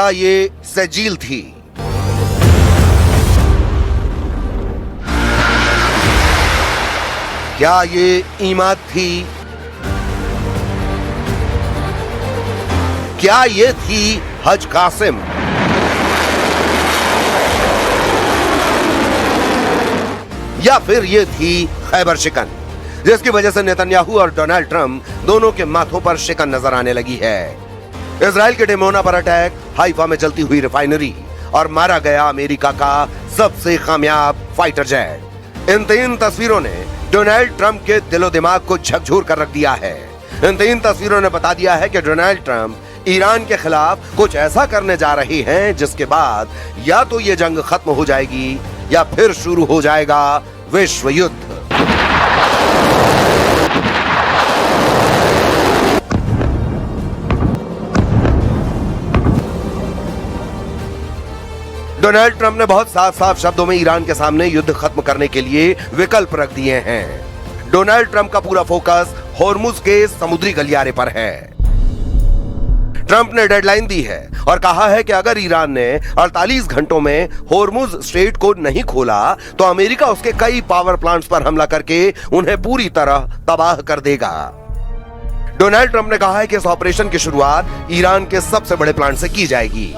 क्या ये सजील थी? क्या ये ईमाद थी? क्या ये थी हज कासिम? या फिर ये थी खैबर शिकन, जिसकी वजह से नेतन्याहू और डोनाल्ड ट्रंप दोनों के माथों पर शिकन नजर आने लगी है। इजराइल के डिमोना पर अटैक, हाइफा में जलती हुई रिफाइनरी और मारा गया अमेरिका का सबसे कामयाब फाइटर जेट। इन 3 तस्वीरों ने डोनाल्ड ट्रंप के दिलो दिमाग को झकझोर कर रख दिया है। इन 3 तस्वीरों ने बता दिया है कि डोनाल्ड ट्रंप ईरान के खिलाफ कुछ ऐसा करने जा रहे हैं जिसके बाद या तो ये जंग खत्म हो जाएगी या फिर शुरू हो जाएगा विश्व युद्ध। डोनाल्ड ट्रंप ने बहुत साफ साफ शब्दों में ईरान के सामने युद्ध खत्म करने के लिए विकल्प रख दिए हैं। डोनाल्ड ट्रंप का पूरा फोकस होर्मुज के समुद्री गलियारे पर है। ट्रंप ने डेडलाइन दी है और कहा है कि अगर ईरान ने 48 घंटों में होर्मुज स्ट्रेट को नहीं खोला तो अमेरिका उसके कई पावर प्लांट्स पर हमला करके उन्हें पूरी तरह तबाह कर देगा। डोनाल्ड ट्रंप ने कहा है कि इस ऑपरेशन की शुरुआत ईरान के सबसे बड़े प्लांट से की जाएगी।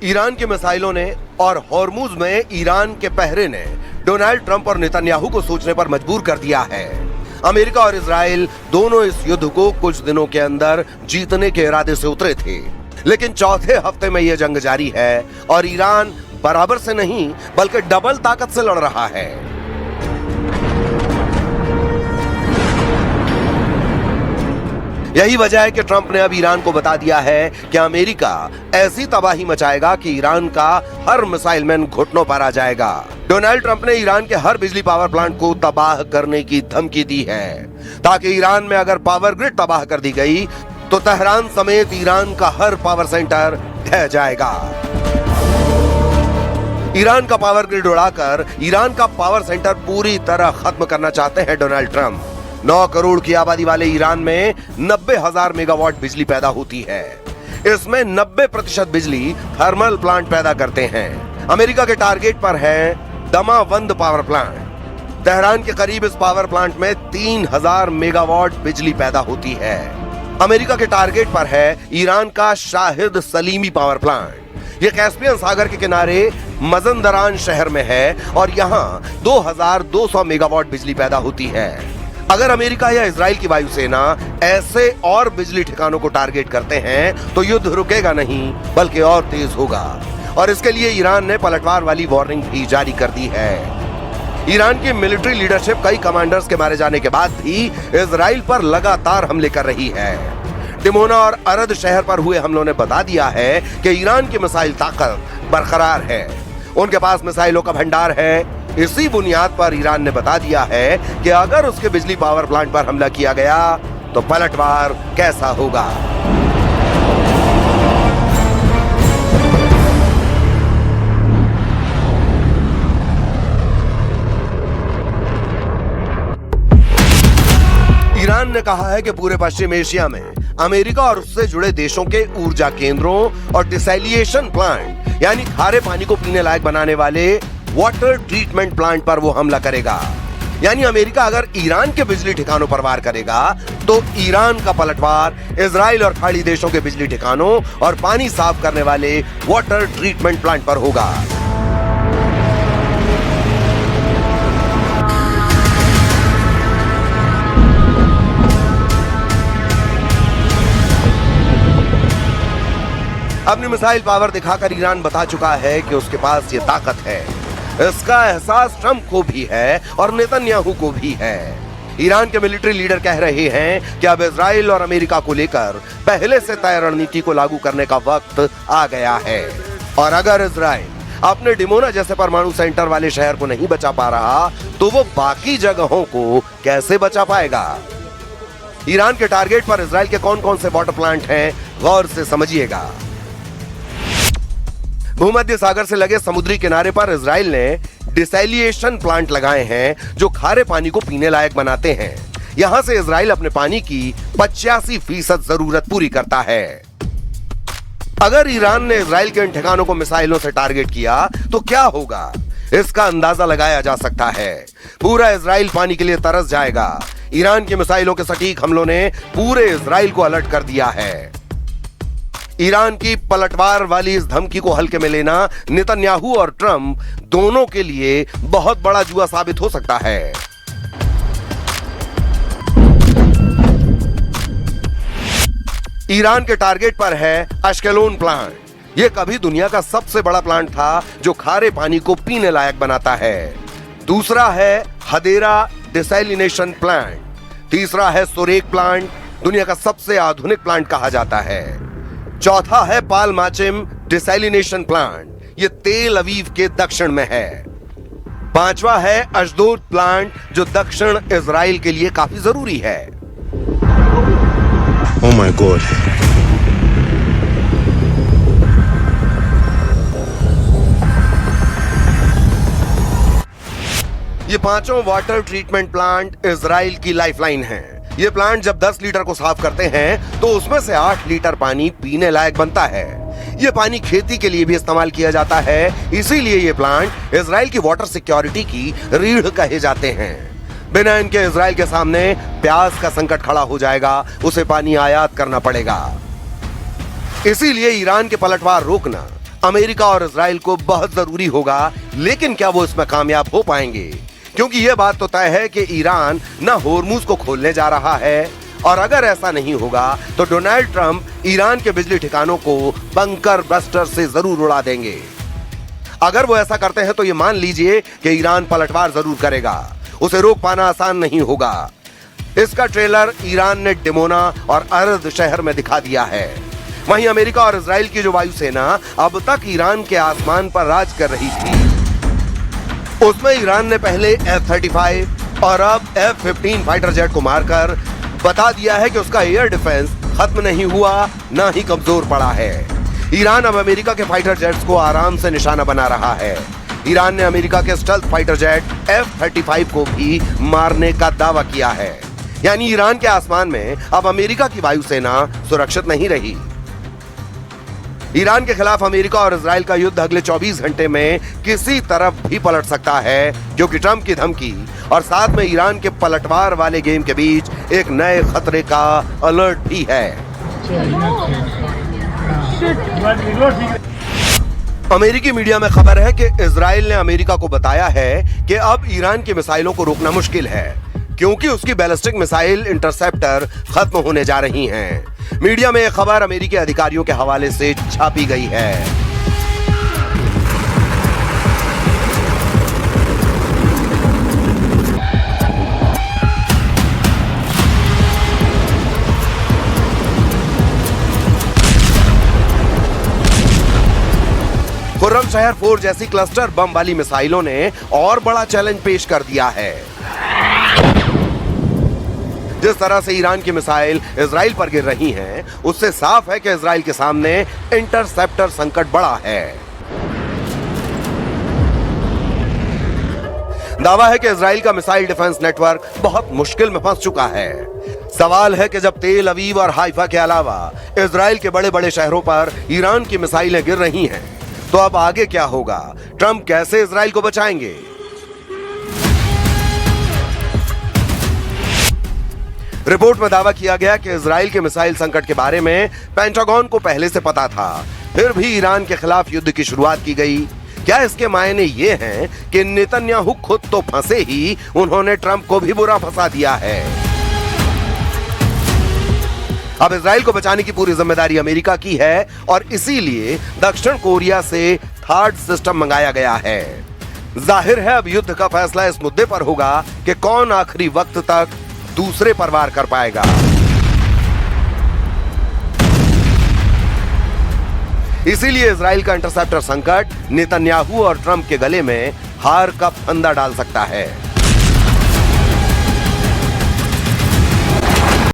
ईरान के मिसाइलों ने और होर्मुज में ईरान के पहरे ने डोनाल्ड ट्रंप और नेतन्याहू को सोचने पर मजबूर कर दिया है। अमेरिका और इजराइल दोनों इस युद्ध को कुछ दिनों के अंदर जीतने के इरादे से उतरे थे, लेकिन चौथे हफ्ते में यह जंग जारी है और ईरान बराबर से नहीं बल्कि डबल ताकत से लड़ रहा है। यही वजह है कि ट्रंप ने अब ईरान को बता दिया है कि अमेरिका ऐसी तबाही मचाएगा कि ईरान का हर मिसाइल मैन घुटनों पर आ जाएगा। डोनाल्ड ट्रंप ने ईरान के हर बिजली पावर प्लांट को तबाह करने की धमकी दी है, ताकि ईरान में अगर पावर ग्रिड तबाह कर दी गई तो तेहरान समेत ईरान का हर पावर सेंटर ढह जाएगा। ईरान का पावर ग्रिड उड़ाकर ईरान का पावर सेंटर पूरी तरह खत्म करना चाहते हैं डोनाल्ड ट्रंप। 9 करोड़ की आबादी वाले ईरान में 90,000 मेगावाट बिजली पैदा होती है। इसमें 90% बिजली थर्मल प्लांट पैदा करते हैं। अमेरिका के टारगेट पर है दमावंद पावर प्लांट। तेहरान के करीब इस पावर प्लांट में 3000 मेगावाट बिजली पैदा होती है। अमेरिका के टारगेट पर है ईरान का शाहिद सलीमी पावर प्लांट। यह कैस्पियन सागर के किनारे मजंदरान शहर में है और यहाँ 2200 मेगावाट बिजली पैदा होती है। अगर अमेरिका या इजराइल की वायुसेना ऐसे और बिजली ठिकानों को टारगेट करते हैं तो युद्ध रुकेगा नहीं बल्कि और तेज होगा, और इसके लिए ईरान ने पलटवार वाली वार्निंग भी जारी कर दी है। ईरान की मिलिट्री लीडरशिप कई कमांडर्स के मारे जाने के बाद भी इजराइल पर लगातार हमले कर रही है। डिमोना और अरद शहर पर हुए हमलों ने बता दिया है कि ईरान की मिसाइल ताकत बरकरार है। उनके पास मिसाइलों का भंडार है। इसी बुनियाद पर ईरान ने बता दिया है कि अगर उसके बिजली पावर प्लांट पर हमला किया गया तो पलटवार कैसा होगा। ईरान ने कहा है कि पूरे पश्चिम एशिया में अमेरिका और उससे जुड़े देशों के ऊर्जा केंद्रों और डिसैलिएशन प्लांट यानी खारे पानी को पीने लायक बनाने वाले वाटर ट्रीटमेंट प्लांट पर वो हमला करेगा। यानी अमेरिका अगर ईरान के बिजली ठिकानों पर वार करेगा तो ईरान का पलटवार इजराइल और खाड़ी देशों के बिजली ठिकानों और पानी साफ करने वाले वाटर ट्रीटमेंट प्लांट पर होगा। अपनी मिसाइल पावर दिखाकर ईरान बता चुका है कि उसके पास ये ताकत है। इसका एहसास ट्रंप को भी है और नेतन्याहू को भी है। ईरान के मिलिट्री लीडर कह रहे हैं कि अब इजराइल और अमेरिका को लेकर पहले से तय रणनीति को लागू करने का वक्त आ गया है। और अगर इजराइल अपने डिमोना जैसे परमाणु सेंटर वाले शहर को नहीं बचा पा रहा, तो वो बाकी जगहों को कैसे बचा पाएगा? ईरान के टारगेट पर इजराइल के कौन कौन से वाटर प्लांट हैं, गौर से समझिएगा। भूमध्य सागर से लगे समुद्री किनारे पर इजराइल ने डिसैलिएशन प्लांट लगाए हैं जो खारे पानी को पीने लायक बनाते हैं। यहां से इजराइल अपने पानी की 85% जरूरत पूरी करता है। अगर ईरान ने इजराइल के इन ठिकानों को मिसाइलों से टारगेट किया तो क्या होगा, इसका अंदाजा लगाया जा सकता है। पूरा इजराइल पानी के लिए तरस जाएगा। ईरान की मिसाइलों के सटीक हमलों ने पूरे इजराइल को अलर्ट कर दिया है। ईरान की पलटवार वाली इस धमकी को हल्के में लेना नेतन्याहू और ट्रंप दोनों के लिए बहुत बड़ा जुआ साबित हो सकता है। ईरान के टारगेट पर है अश्केलोन प्लांट। यह कभी दुनिया का सबसे बड़ा प्लांट था जो खारे पानी को पीने लायक बनाता है। दूसरा है हदेरा डिसैलिनेशन प्लांट। तीसरा है सोरेक प्लांट, दुनिया का सबसे आधुनिक प्लांट कहा जाता है। चौथा है पालमाचिम डिसैलिनेशन प्लांट, ये तेल अवीव के दक्षिण में है। पांचवा है अशदोद प्लांट जो दक्षिण इजराइल के लिए काफी जरूरी है। Oh my God. ये पांचों वाटर ट्रीटमेंट प्लांट इजराइल की लाइफलाइन हैं। ये प्लांट जब 10 लीटर को साफ करते हैं तो उसमें से 8 लीटर पानी पीने लायक बनता है। ये पानी खेती के लिए भी इस्तेमाल किया जाता है, इसीलिए ये प्लांट इजराइल की वाटर सिक्योरिटी की रीढ़ कहे जाते हैं। बिना इनके इजराइल के सामने प्यास का संकट खड़ा हो जाएगा, उसे पानी आयात करना पड़ेगा। इसीलिए ईरान के पलटवार रोकना अमेरिका और इजराइल को बहुत जरूरी होगा, लेकिन क्या वो इसमें कामयाब हो पाएंगे? क्योंकि यह बात तो तय है कि ईरान न होर्मुज को खोलने जा रहा है, और अगर ऐसा नहीं होगा तो डोनाल्ड ट्रंप ईरान के बिजली ठिकानों को बंकर बस्टर से जरूर उड़ा देंगे। अगर वो ऐसा करते हैं तो ये मान लीजिए कि ईरान पलटवार जरूर करेगा। उसे रोक पाना आसान नहीं होगा। इसका ट्रेलर ईरान ने डिमोना और अर्द शहर में दिखा दिया है। वहीं अमेरिका और इजराइल की जो वायुसेना अब तक ईरान के आसमान पर राज कर रही थी, उसमें ईरान ने पहले F-35 और अब F-15 फाइटर जेट को मारकर बता दिया है कि उसका एयर डिफेंस खत्म नहीं हुआ, ना ही कमजोर पड़ा है। ईरान अब अमेरिका के फाइटर जेट्स को आराम से निशाना बना रहा है। ईरान ने अमेरिका के स्टेल्थ फाइटर जेट F-35 को भी मारने का दावा किया है। यानी ईरान के आसमान में अब अमेरिका की वायुसेना सुरक्षित नहीं रही। ईरान के खिलाफ अमेरिका और इजराइल का युद्ध अगले 24 घंटे में किसी तरफ भी पलट सकता है, क्योंकि ट्रंप की धमकी और साथ में ईरान के पलटवार वाले गेम के बीच एक नए खतरे का अलर्ट भी है। अमेरिकी मीडिया में खबर है कि इजराइल ने अमेरिका को बताया है कि अब ईरान की मिसाइलों को रोकना मुश्किल है, क्योंकि उसकी बैलिस्टिक मिसाइल इंटरसेप्टर खत्म होने जा रही हैं। मीडिया में यह खबर अमेरिकी अधिकारियों के हवाले से छापी गई है। खुर्रमशहर 4 जैसी क्लस्टर बम वाली मिसाइलों ने और बड़ा चैलेंज पेश कर दिया है। जिस तरह से ईरान की मिसाइल इजराइल पर गिर रही हैं, उससे साफ है कि इजराइल के सामने इंटरसेप्टर संकट बड़ा है। दावा है कि इजराइल का मिसाइल डिफेंस नेटवर्क बहुत मुश्किल में फंस चुका है। सवाल है कि जब तेल अवीव और हाइफा के अलावा इजराइल के बड़े बड़े शहरों पर ईरान की मिसाइलें गिर रही हैं, तो अब आगे क्या होगा? ट्रंप कैसे इजराइल को बचाएंगे? रिपोर्ट में दावा किया गया कि इजराइल के मिसाइल संकट के बारे में पेंटागन को पहले से पता था, फिर भी ईरान के खिलाफ युद्ध की शुरुआत की गई। क्या इसके मायने ये हैं कि नेतन्याहू खुद तो फंसे ही, उन्होंने ट्रंप को भी बुरा फंसा दिया है? अब इजराइल को बचाने की पूरी जिम्मेदारी अमेरिका की है और इसीलिए दक्षिण कोरिया से थर्ड सिस्टम मंगाया गया है। जाहिर है अब युद्ध का फैसला इस मुद्दे पर होगा कि कौन आखिरी वक्त तक दूसरे पर वार कर पाएगा। इसीलिए इजराइल का इंटरसेप्टर संकट नेतन्याहू और ट्रंप के गले में हार का फंदा डाल सकता है।